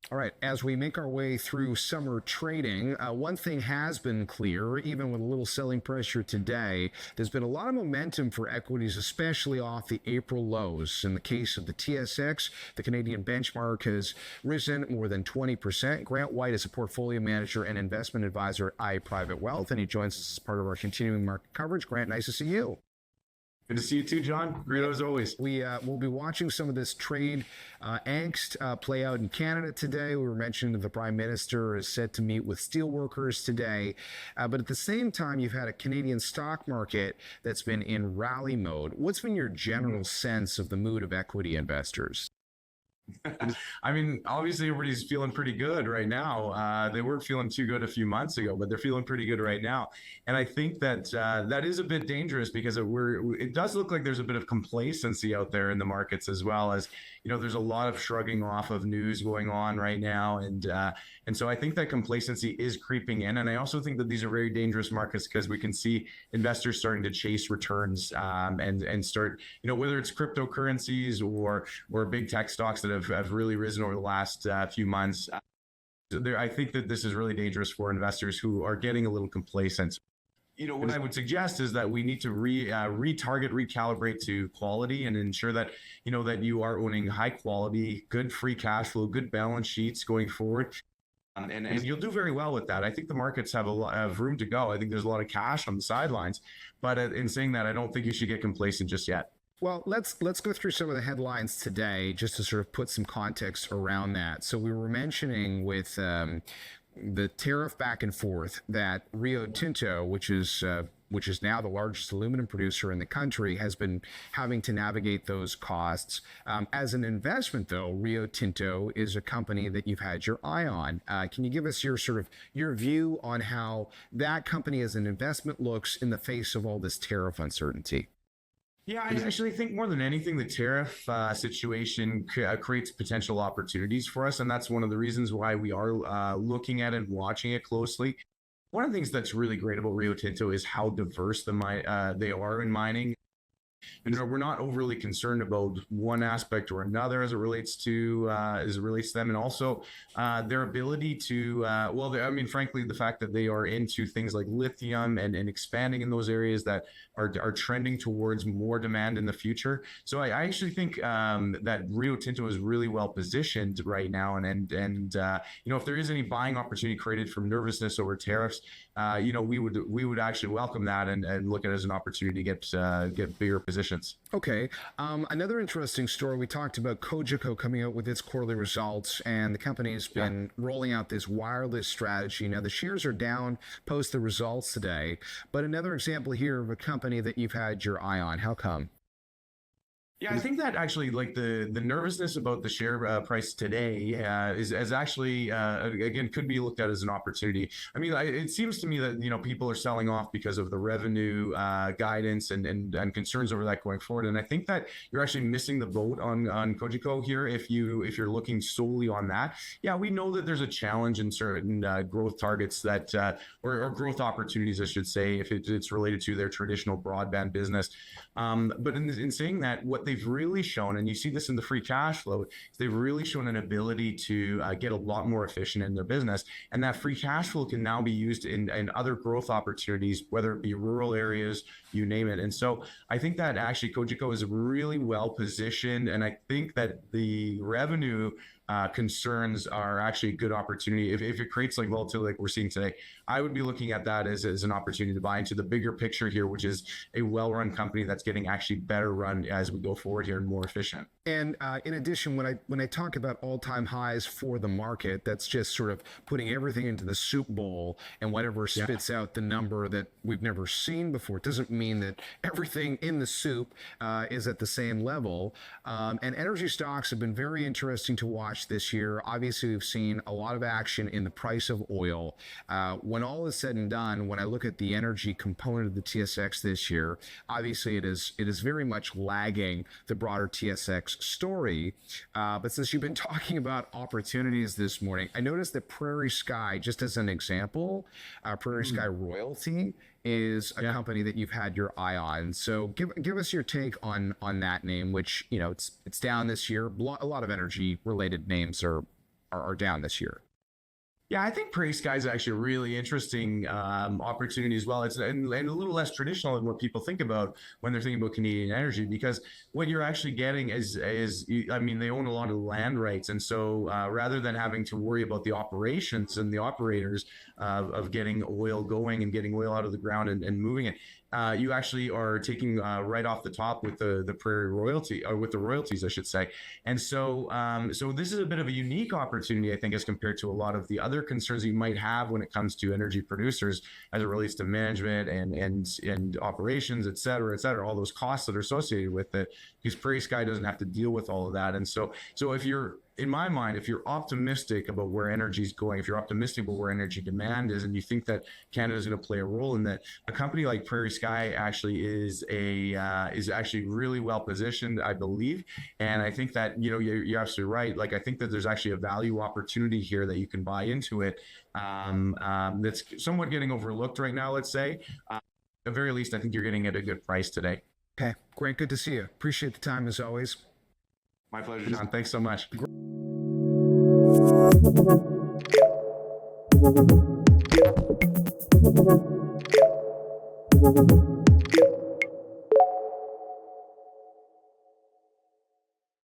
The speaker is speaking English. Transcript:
All right, as we make our way through summer trading, one thing has been clear, even with a little selling pressure today, there's been a lot of momentum for equities, especially off the April lows. In the case of the TSX, the Canadian benchmark has risen more than 20%. Grant White is a portfolio manager and investment advisor at iPrivate Wealth, and he joins us as part of our continuing market coverage. Grant, nice to see you. Good to see you too, John. Great as always. We will be watching some of this trade angst play out in Canada today. We were mentioning that the Prime Minister is set to meet with steelworkers today. But at the same time, you've had a Canadian stock market that's been in rally mode. What's been your general sense of the mood of equity investors? I mean, obviously everybody's feeling pretty good right now. They weren't feeling too good a few months ago, but they're feeling pretty good right now. And I think that that is a bit dangerous because it does look like there's a bit of complacency out there in the markets, as well as, there's a lot of shrugging off of news going on right now. And so I think that complacency is creeping in. And I also think that these are very dangerous markets because we can see investors starting to chase returns and start, whether it's cryptocurrencies or big tech stocks that have really risen over the last few months. I think that this is really dangerous for investors who are getting a little complacent. What I would suggest is that we need to retarget, recalibrate to quality and ensure that, that you are owning high quality, good free cash flow, good balance sheets going forward. And you'll do very well with that. I think the markets have a lot of room to go. I think there's a lot of cash on the sidelines. But in saying that, I don't think you should get complacent just yet. Well, let's go through some of the headlines today just to sort of put some context around that. So we were mentioning with the tariff back and forth that Rio Tinto, which is now the largest aluminum producer in the country, has been having to navigate those costs. As an investment, though, Rio Tinto is a company that you've had your eye on. Can you give us your view on how that company as an investment looks in the face of all this tariff uncertainty? Yeah, I actually think more than anything, the tariff situation creates potential opportunities for us. And that's one of the reasons why we are looking at it and watching it closely. One of the things that's really great about Rio Tinto is how diverse they are in mining. We're not overly concerned about one aspect or another as it relates to them, and also their ability to frankly, the fact that they are into things like lithium and expanding in those areas that are trending towards more demand in the future. So I actually think that Rio Tinto is really well positioned right now, and if there is any buying opportunity created from nervousness over tariffs, we would actually welcome that and look at it as an opportunity to get bigger positions. Okay. Another interesting story, we talked about Cogeco coming out with its quarterly results, and the company has been rolling out this wireless strategy. Now, the shares are down post the results today, but another example here of a company that you've had your eye on. How come? Yeah, I think that actually, like the nervousness about the share price today is actually again could be looked at as an opportunity. I mean, it seems to me that people are selling off because of the revenue guidance and concerns over that going forward. And I think that you're actually missing the boat on Cogeco here if you're looking solely on that. Yeah, we know that there's a challenge in certain growth targets that or growth opportunities, I should say, if it's related to their traditional broadband business. But in saying that, what they've really shown, and you see this in the free cash flow, they've really shown an ability to get a lot more efficient in their business. And that free cash flow can now be used in other growth opportunities, whether it be rural areas, you name it. And so I think that actually Cogeco is really well positioned. And I think that the revenue concerns are actually a good opportunity. If it creates like volatility like we're seeing today, I would be looking at that as an opportunity to buy into the bigger picture here, which is a well-run company that's getting actually better run as we go forward here and more efficient. And in addition, when I talk about all-time highs for the market, that's just sort of putting everything into the soup bowl and whatever spits out the number that we've never seen before. It doesn't mean that everything in the soup is at the same level. And energy stocks have been very interesting to watch this year. Obviously, we've seen a lot of action in the price of oil. When all is said and done, when I look at the energy component of the TSX this year, obviously it is very much lagging the broader TSX story. But since you've been talking about opportunities this morning, I noticed that Prairie Sky, just as an example, Prairie Sky Royalty is a company that you've had your eye on. So give us your take on that name, which it's down this year. A lot of energy related names are are down this year. Yeah, I think Prairie Sky is actually a really interesting opportunity as well. It's and a little less traditional than what people think about when they're thinking about Canadian energy, because what you're actually getting is I mean, they own a lot of land rights, and so rather than having to worry about the operations and the operators of getting oil going and getting oil out of the ground and moving it, you actually are taking right off the top with the prairie royalty, or with the royalties, I should say. And so, so this is a bit of a unique opportunity, I think, as compared to a lot of the other concerns you might have when it comes to energy producers, as it relates to management and operations, et cetera, all those costs that are associated with it, because Prairie Sky doesn't have to deal with all of that. And so if you're, in my mind, if you're optimistic about where energy is going, if you're optimistic about where energy demand is, and you think that Canada is going to play a role in that, a company like Prairie Sky actually is actually really well positioned, I believe. And I think that, you know, you're absolutely right. Like, I think that there's actually a value opportunity here that you can buy into it, that's somewhat getting overlooked right now, let's say. At the very least, I think you're getting at a good price today. Okay, great. Good to see you. Appreciate the time as always. My pleasure, John. Thanks so much. Thank you.